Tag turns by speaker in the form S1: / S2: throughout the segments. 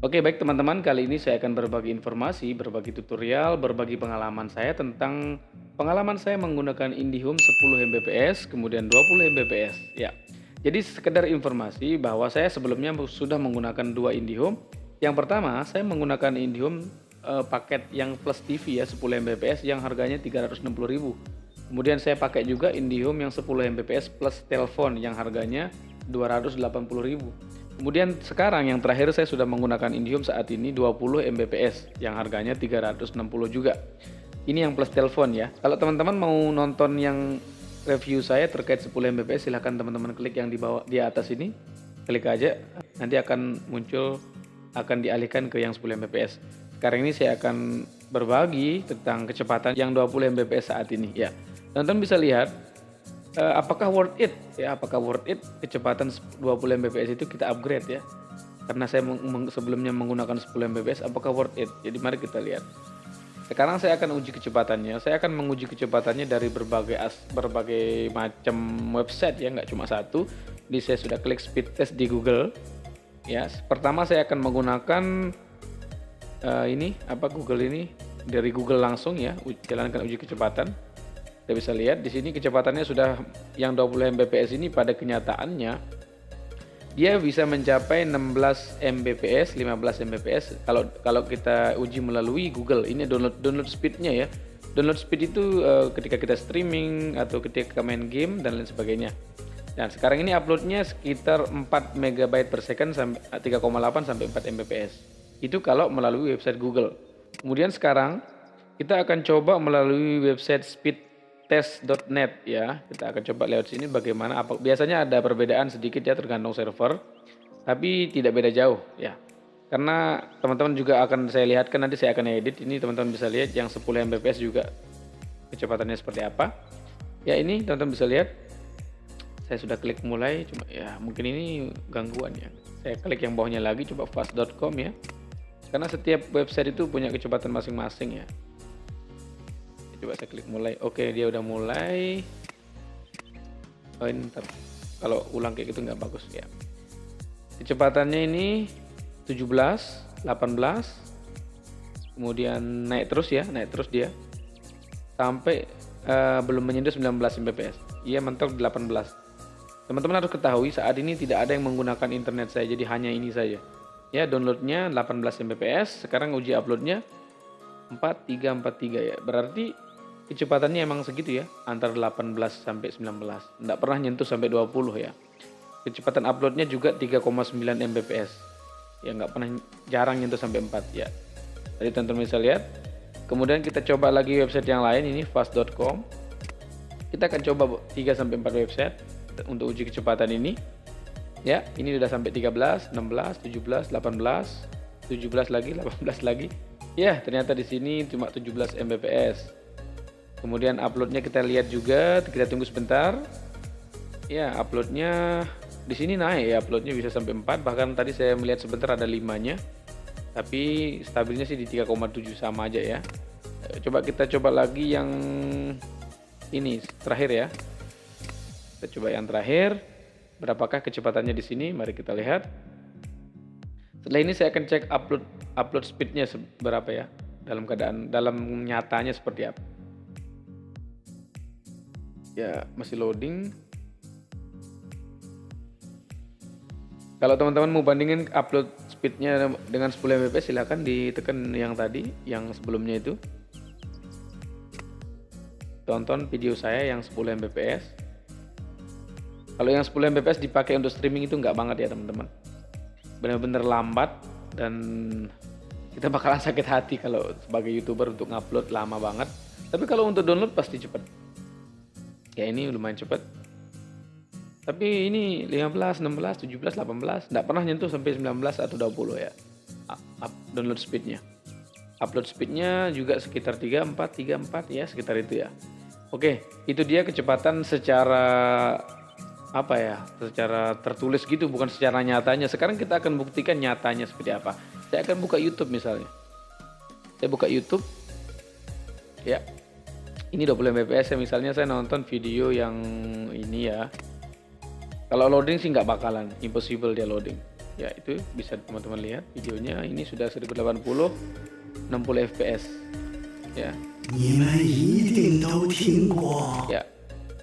S1: Oke, baik teman-teman, kali ini saya akan berbagi informasi, berbagi tutorial, berbagi pengalaman saya tentang pengalaman saya menggunakan IndiHome 10 Mbps, kemudian 20 Mbps. Ya, jadi sekedar informasi bahwa saya sebelumnya sudah menggunakan dua IndiHome. Yang pertama, saya menggunakan IndiHome paket yang plus TV ya, 10 Mbps yang harganya 360.000. Kemudian saya pakai juga IndiHome yang 10 Mbps plus telepon yang harganya 280.000. Kemudian sekarang yang terakhir saya sudah menggunakan IndiHome saat ini 20 Mbps yang harganya 360 juga. Ini yang plus telepon ya. Kalau teman-teman mau nonton yang review saya terkait 10 Mbps, silahkan teman-teman klik yang di bawah di atas ini. Klik aja, nanti akan muncul, akan dialihkan ke yang 10 Mbps. Sekarang ini saya akan berbagi tentang kecepatan yang 20 Mbps saat ini ya. Teman-teman bisa lihat apakah worth it ya, apakah worth it kecepatan 20 Mbps itu kita upgrade ya, karena saya sebelumnya menggunakan 10 Mbps, apakah worth it. Jadi mari kita lihat. Sekarang saya akan uji kecepatannya. Saya akan menguji kecepatannya dari berbagai macam website ya, nggak cuma satu. Jadi saya sudah klik speed test di Google ya. Pertama saya akan menggunakan Google ini, dari Google langsung ya, jalankan uji kecepatan. Kita bisa lihat di sini kecepatannya sudah yang 20 Mbps ini, pada kenyataannya dia bisa mencapai 16 Mbps, 15 Mbps kalau kita uji melalui Google. Ini download speednya ya. Download speed itu ketika kita streaming atau ketika main game dan lain sebagainya. Dan sekarang ini uploadnya sekitar 4 MB per second sampai 3,8 sampai 4 Mbps. Itu kalau melalui website Google. Kemudian sekarang kita akan coba melalui website speedtest.net ya. Kita akan coba lewat sini bagaimana. Biasanya ada perbedaan sedikit ya tergantung server, tapi tidak beda jauh ya. Karena teman-teman juga akan saya lihatkan, nanti saya akan edit. Ini teman-teman bisa lihat yang 10 Mbps juga kecepatannya seperti apa. Ya, ini teman-teman bisa lihat. Saya sudah klik mulai, cuma ya mungkin ini gangguan ya. Saya klik yang bawahnya lagi, coba fast.com ya. Karena setiap website itu punya kecepatan masing-masing ya. Coba saya klik mulai. Oke, dia udah mulai. Oh, ini ntar. Kalau ulang kayak gitu nggak bagus ya. Kecepatannya ini 17, 18, kemudian naik terus ya, naik terus dia sampai belum menyentuh 19 Mbps. Iya, mentok 18. Teman-teman harus ketahui saat ini tidak ada yang menggunakan internet saya, jadi hanya ini saja. Ya, downloadnya 18 Mbps, sekarang uji uploadnya 4343 ya. Berarti kecepatannya emang segitu ya, antara 18 sampai 19. Nggak pernah nyentuh sampai 20 ya. Kecepatan uploadnya juga 3,9 Mbps. Ya, nggak pernah, jarang nyentuh sampai 4 ya. Tadi teman-teman bisa lihat. Kemudian kita coba lagi website yang lain, ini fast.com. Kita akan coba 3 sampai 4 website untuk uji kecepatan ini. Ya, ini sudah sampai 13, 16, 17, 18, 17 lagi, 18 lagi. Ya, ternyata di sini cuma 17 Mbps. Kemudian uploadnya kita lihat juga, kita tunggu sebentar. Ya, uploadnya di sini naik ya, uploadnya bisa sampai 4, bahkan tadi saya melihat sebentar ada 5-nya. Tapi stabilnya sih di 3,7 sama aja ya. Coba kita coba lagi yang ini terakhir ya. Kita coba yang terakhir. Berapakah kecepatannya di sini? Mari kita lihat. Setelah ini saya akan cek upload speednya berapa ya. Dalam nyatanya seperti apa. Ya, masih loading. Kalau teman-teman mau bandingin upload speednya dengan 10 Mbps, silahkan ditekan yang tadi, yang sebelumnya itu. Tonton video saya yang 10 Mbps. Kalau yang 10 Mbps dipakai untuk streaming itu nggak banget ya teman-teman. Benar-benar lambat dan kita bakalan sakit hati kalau sebagai YouTuber untuk ngupload lama banget. Tapi kalau untuk download pasti cepat. Ya, ini lumayan cepat. Tapi ini 15, 16, 17, 18 nggak pernah nyentuh sampai 19 atau 20 ya. Download speednya. Upload speednya juga sekitar 34 ya, sekitar itu ya. Oke, itu dia kecepatan secara secara tertulis gitu, bukan secara nyatanya. Sekarang kita akan buktikan nyatanya seperti apa. Saya akan buka YouTube misalnya. Saya buka YouTube. Ya. Ini 20 Mbps ya, misalnya saya nonton video yang ini ya. Kalau loading sih nggak bakalan, impossible dia loading. Ya, itu bisa teman-teman lihat videonya. Ini sudah 1080 60 fps ya. Ya,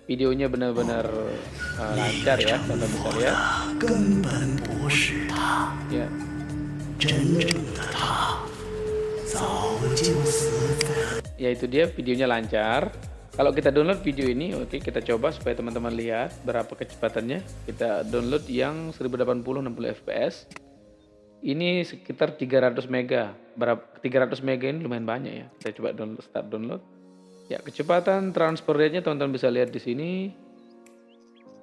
S1: videonya benar-benar lancar ya, teman-teman bisa lihat. Ya. Ya, itu dia videonya lancar. Kalau kita download video ini, oke, kita coba supaya teman-teman lihat berapa kecepatannya. Kita download yang 1080 60 fps. Ini sekitar 300 mega. 300 mega ini lumayan banyak ya. Saya coba start download. Ya, kecepatan transfer rate-nya teman-teman bisa lihat di sini.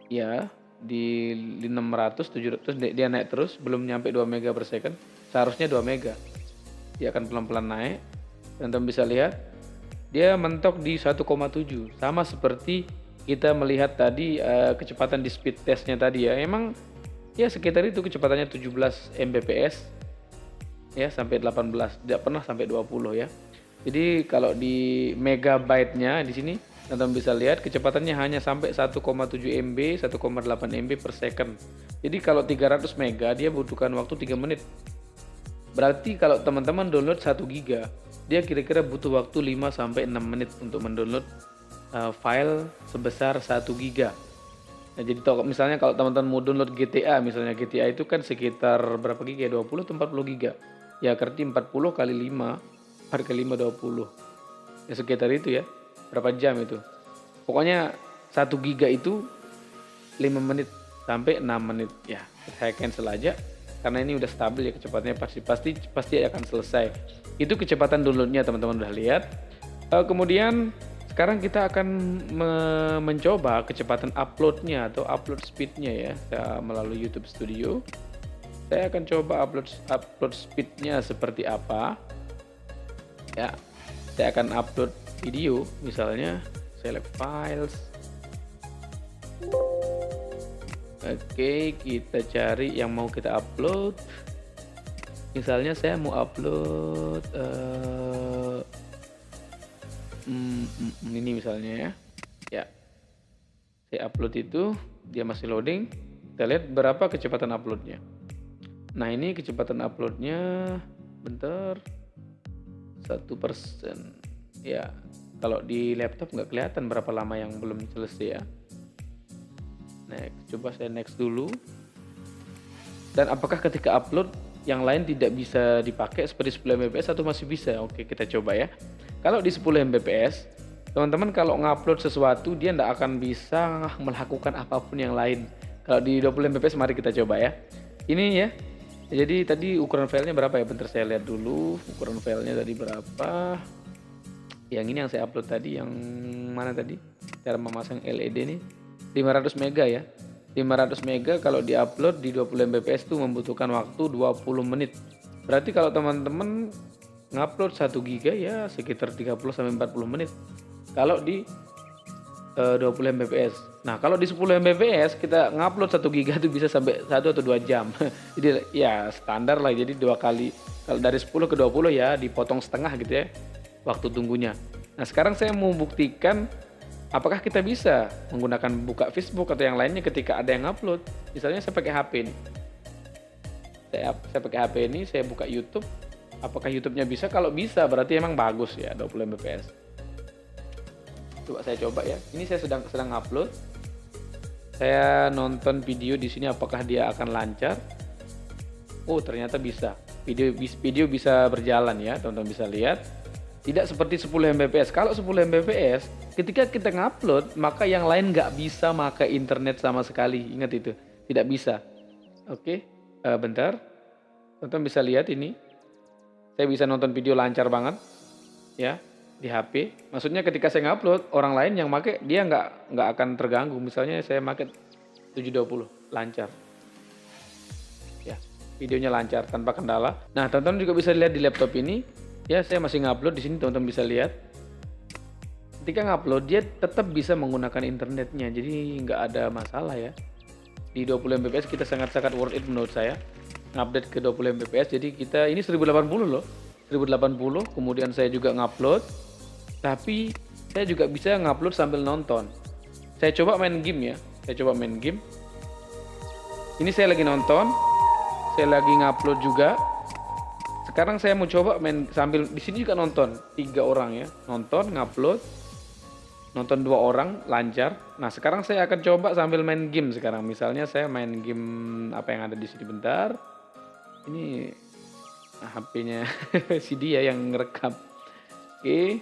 S1: Ya, di 600 700 dia naik terus, belum nyampe 2 mega per second. Seharusnya 2 mega. Dia akan pelan-pelan naik. Teman-teman bisa lihat dia mentok di 1,7, sama seperti kita melihat tadi kecepatan di speed testnya tadi ya. Emang ya sekitar itu kecepatannya 17 Mbps ya, sampai 18, tidak pernah sampai 20 ya. Jadi kalau di megabyte-nya di sini teman-teman bisa lihat kecepatannya hanya sampai 1,7 MB, 1,8 MB per second. Jadi kalau 300 mega dia butuhkan waktu 3 menit. Berarti kalau teman-teman download 1 giga, dia kira-kira butuh waktu 5 sampai 6 menit untuk mendownload file sebesar 1 giga. Nah, jadi misalnya kalau teman-teman mau download GTA, misalnya GTA itu kan sekitar berapa giga? 20 atau 40 giga. Ya, berarti 40 kali 5, 4 kali 5 20. Ya sekitar itu ya. Berapa jam itu? Pokoknya 1 giga itu 5 menit sampai 6 menit. Ya, saya cancel aja. Karena ini udah stabil ya kecepatannya, pasti akan selesai. Itu kecepatan downloadnya teman-teman udah lihat. Kemudian sekarang kita akan mencoba kecepatan uploadnya atau upload speednya ya, melalui YouTube Studio. Saya akan coba upload speednya seperti apa. Ya, saya akan upload video, misalnya select files. Oke, kita cari yang mau kita upload. Misalnya saya mau upload ini misalnya ya. Ya, saya upload itu, dia masih loading. Kita lihat berapa kecepatan uploadnya. Nah, ini kecepatan uploadnya bentar 1%. Ya, kalau di laptop nggak kelihatan berapa lama yang belum selesai ya. Next, coba saya next dulu. Dan apakah ketika upload yang lain tidak bisa dipakai seperti 10 Mbps atau masih bisa? Oke, kita coba ya. Kalau di 10 Mbps, teman-teman kalau ngupload sesuatu dia tidak akan bisa melakukan apapun yang lain. Kalau di 20 Mbps mari kita coba ya. Ini ya. Jadi tadi ukuran filenya berapa ya? Bentar saya lihat dulu. Ukuran filenya tadi berapa? Yang ini yang saya upload tadi, yang mana tadi? Cara memasang LED nih. 500 mega ya. 500 mega kalau diupload di 20 Mbps itu membutuhkan waktu 20 menit. Berarti kalau teman-teman ngupload 1 giga ya sekitar 30 sampai 40 menit. Kalau di 20 Mbps. Nah, kalau di 10 Mbps kita ngupload 1 giga itu bisa sampai 1 atau 2 jam. Jadi ya standar lah, jadi 2 kali. Kalau dari 10 ke 20 ya dipotong setengah gitu ya waktu tunggunya. Nah, sekarang saya mau buktikan apakah kita bisa menggunakan buka Facebook atau yang lainnya ketika ada yang upload. Misalnya saya pakai HP ini. Saya pakai HP ini, saya buka YouTube. Apakah YouTube-nya bisa? Kalau bisa berarti emang bagus ya 20 Mbps. Coba saya coba ya. Ini saya sedang upload. Saya nonton video di sini apakah dia akan lancar. Oh, ternyata bisa. Video bisa berjalan ya, teman-teman bisa lihat. Tidak seperti 10 Mbps. Kalau 10 Mbps, ketika kita ngupload, maka yang lain nggak bisa pakai internet sama sekali. Ingat itu, tidak bisa. Oke, bentar. Teman-teman bisa lihat ini. Saya bisa nonton video lancar banget, ya, di HP. Maksudnya ketika saya ngupload, orang lain yang pakai dia nggak akan terganggu. Misalnya saya pakai 720, lancar. Ya, videonya lancar tanpa kendala. Nah, teman-teman juga bisa lihat di laptop ini. Ya, saya masih ngupload di sini, teman-teman bisa lihat. Ketika ngupload dia tetap bisa menggunakan internetnya, jadi nggak ada masalah ya. Di 20 Mbps kita sangat-sangat worth it menurut saya. Ngupdate ke 20 Mbps, jadi kita ini 1080 loh. 1080, kemudian saya juga ngupload. Tapi saya juga bisa ngupload sambil nonton. Saya coba main game ya. Saya coba main game. Ini saya lagi nonton. saya lagi ngupload juga. Sekarang saya mau coba main sambil di sini juga nonton 3 orang ya, nonton ngupload, nonton 2 orang lancar. Nah sekarang saya akan coba sambil main game sekarang. Misalnya saya main game apa yang ada di sini bentar. Ini HP-nya si dia yang ngerekam. Oke.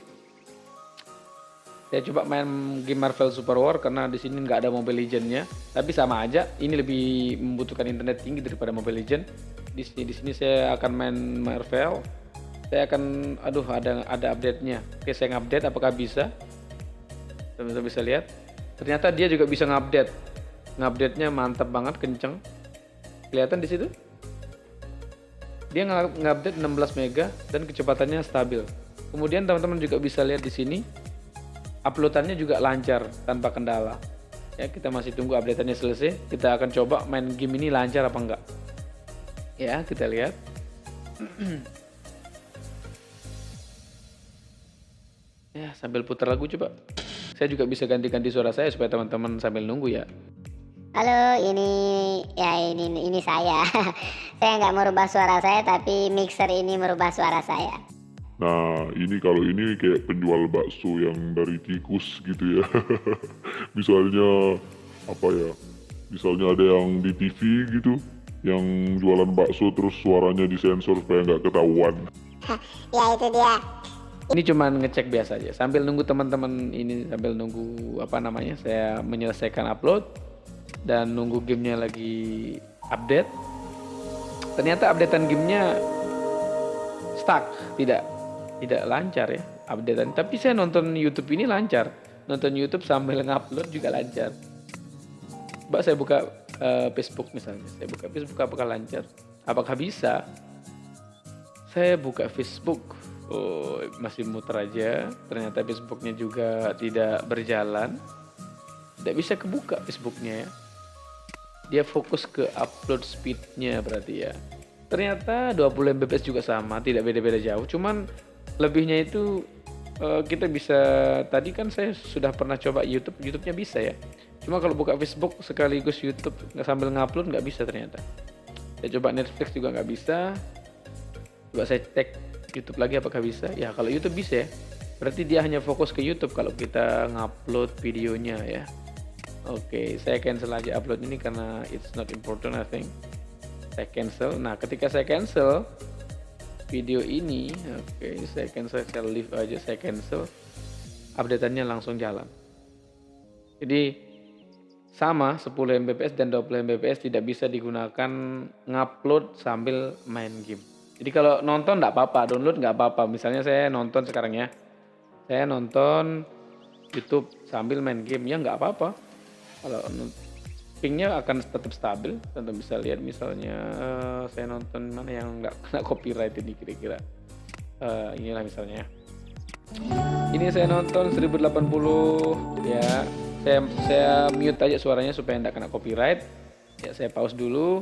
S1: Saya coba main game Marvel Super War karena di sini nggak ada Mobile Legends-nya. Tapi sama aja, ini lebih membutuhkan internet tinggi daripada Mobile Legends. Di sini saya akan main Marvel. Saya akan, aduh ada update-nya. Oke, saya ngupdate apakah bisa? Teman-teman bisa lihat. Ternyata dia juga bisa ngupdate. Ngupdate-nya mantap banget, kenceng. Kelihatan di situ? Dia ngupdate 16 mega dan kecepatannya stabil. Kemudian teman-teman juga bisa lihat di sini. Uploadannya juga lancar tanpa kendala. Ya, kita masih tunggu update-nya selesai. Kita akan coba main game ini lancar apa enggak. Ya, kita lihat. Ya, sambil putar lagu coba. Saya juga bisa ganti-ganti suara saya supaya teman-teman sambil nunggu ya.
S2: Halo, ini saya. Saya nggak merubah suara saya, tapi mixer ini merubah suara saya.
S3: Nah, ini kalau ini kayak penjual bakso yang dari tikus gitu ya. Misalnya apa ya? Misalnya ada yang di TV gitu, yang jualan bakso terus suaranya disensor supaya nggak ketahuan.
S2: Ya itu dia.
S1: Ini cuma ngecek biasa aja. Sambil nunggu teman-teman ini, sambil nunggu apa namanya? Saya menyelesaikan upload dan nunggu gamenya lagi update. Ternyata updatean gamenya stuck, tidak lancar ya updatean. Tapi saya nonton YouTube ini lancar. Nonton YouTube sambil ngupload juga lancar. Mbak saya buka Facebook misalnya. Saya buka Facebook apakah lancar? Apakah bisa? Saya buka Facebook. Oh, masih muter aja. Ternyata Facebooknya juga tidak berjalan. Tidak bisa kebuka Facebooknya ya. Dia fokus ke upload speednya berarti ya. Ternyata 20 Mbps juga sama, tidak beda-beda jauh. Cuman lebihnya itu kita bisa, tadi kan saya sudah pernah coba YouTube-nya bisa ya. Cuma kalau buka Facebook sekaligus YouTube nggak sambil ngupload nggak bisa ternyata. Saya coba Netflix juga nggak bisa. Coba saya cek YouTube lagi apakah bisa. Ya kalau YouTube bisa ya. Berarti dia hanya fokus ke YouTube kalau kita ngupload videonya ya. Oke, saya cancel aja upload ini karena it's not important I think. Saya cancel. Nah, ketika saya cancel video ini, oke, saya cancel, saya leave aja, saya cancel. Update-annya langsung jalan. Jadi sama 10 Mbps dan 20 Mbps tidak bisa digunakan ngupload sambil main game. Jadi kalau nonton nggak apa-apa, download nggak apa-apa. Misalnya saya nonton sekarang ya, saya nonton YouTube sambil main game ya nggak apa-apa. Kalau pingnya akan tetap stabil, teman-teman bisa lihat misalnya saya nonton mana yang nggak kena copyright ini kira-kira. Inilah misalnya. Ini saya nonton 1080 ya. Saya mute aja suaranya supaya nggak kena copyright. Ya saya pause dulu.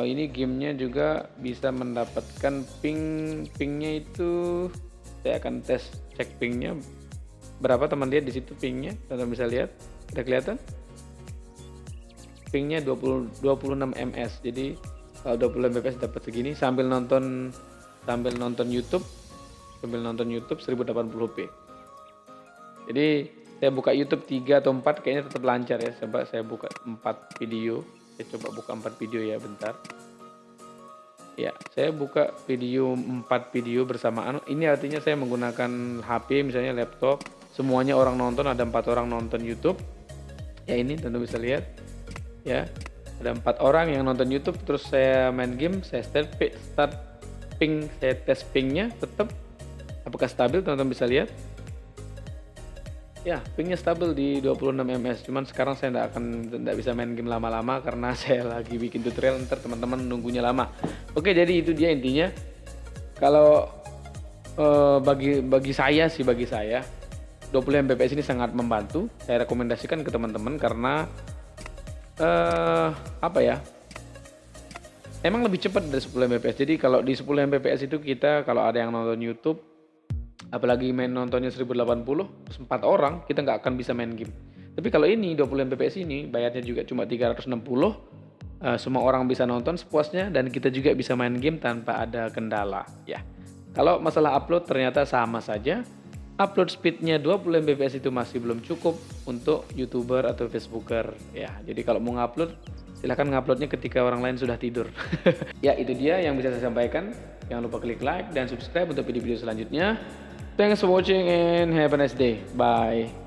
S1: Ini gamenya juga bisa mendapatkan pingnya itu. Saya akan tes cek pingnya berapa, teman lihat di situ pingnya, teman bisa lihat, ada kelihatan pingnya 26 ms. Jadi kalau 20 mbps dapat segini sambil nonton YouTube 1080p. Jadi saya buka YouTube 3 atau 4 kayaknya tetap lancar ya. Coba saya buka 4 video. Saya coba buka 4 video ya, bentar. Ya, saya buka 4 video bersamaan. Ini artinya saya menggunakan HP misalnya laptop. Semuanya orang nonton, ada 4 orang nonton YouTube. Ya ini tentu bisa lihat. Ya, ada 4 orang yang nonton YouTube. Terus saya main game, saya start ping, saya tes pingnya tetap. Apakah stabil, teman-teman bisa lihat. Ya, pingnya stabil di 26 ms. Cuman sekarang saya tidak bisa main game lama-lama karena saya lagi bikin tutorial, ntar teman-teman nunggunya lama. Oke, jadi itu dia intinya. Kalau bagi saya 20 Mbps ini sangat membantu. Saya rekomendasikan ke teman-teman karena apa ya? Emang lebih cepat dari 10 Mbps. Jadi kalau di 10 Mbps itu kita kalau ada yang nonton YouTube, apalagi main nontonnya 1080 terus 4 orang, kita nggak akan bisa main game. Tapi kalau ini 20 Mbps ini bayarnya juga cuma 360, semua orang bisa nonton sepuasnya dan kita juga bisa main game tanpa ada kendala ya. Kalau masalah upload ternyata sama saja. Upload speednya 20 Mbps itu masih belum cukup untuk YouTuber atau Facebooker ya. Jadi kalau mau ngupload silahkan nguploadnya ketika orang lain sudah tidur. Ya itu dia yang bisa saya sampaikan. Jangan lupa klik like dan subscribe untuk video-video selanjutnya. Thanks for watching and have a nice day. Bye.